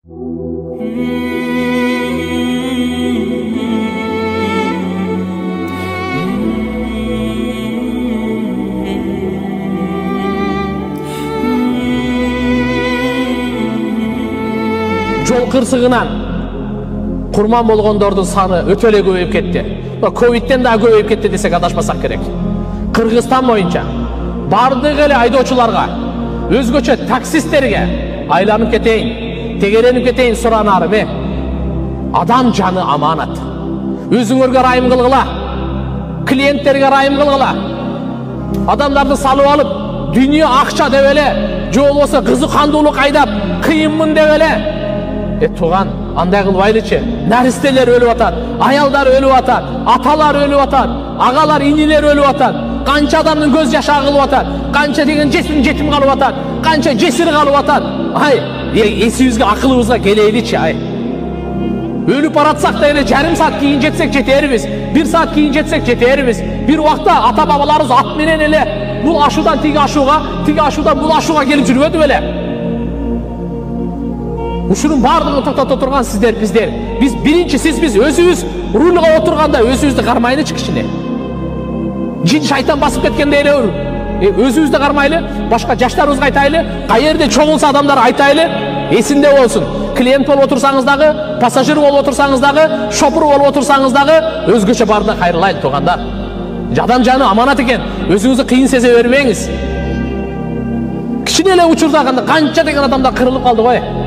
Жол кырсыгынан курман болгондордун саны өтө эле көбөйүп кетти. Ковидтен да көбөйүп кетти десек адашпасак керек. Кыргызстан боюнча бардык эле айдоочуларга, өзгөчө таксисттерге айланып кетейин, тегеренип кетейин суранарым. Адам жаны аманат. Өзүңөргө ырайым кылгыла, клиенттерге ырайым кылгыла. Адамдарды салып алып, дүйнө акча деп эле, же болбосо кызыкандуулук айдап, кыйынмын деп эле. Туган, андай кылбайлычы. Наристелер өлүп атат, аялдар өлүп атат, аталар өлүп атат, агалар, инилер өлүп атат. Канча адамдын көз жашы агылып атат, канча деген жетим калып атат, канча жесир калып атат. Ай, эсибизге, акылыбызга келейличи, ай. Өлүп баратсак да эле жарым саат кийин жетсек жетербиз, 1 саат кийин жетсек жетербиз. Бир убакта ата бабаларыбыз ат менен эле бул ашуудан тиги ашууга, тиги ашуудан бул ашууга келип жүрбөдү беле? Ушунун бардыгын токтото турган сиздер, биздер. Биз биринчи биз өзүбүз рульга отурганда өзүбүздү кармайлычы кичине. Жин шайтан басып кеткенде эле өзүбүздү кармайлы, башка жаштарыбызга айтайлы, каерде чогулса адамдар айтайлы, эсинде болсун. Клиент болуп отурсаңыз дагы, пассажир болуп отурсаңыз дагы, шопур болуп отурсаңыз дагы, өзгөчө барды кайрылайлы туугандар. Адам жаны аманат экен, өзүңүздү кыйын сезе бербеңиз. Кичине эле учурда канча деген адамдар кырылып калды го.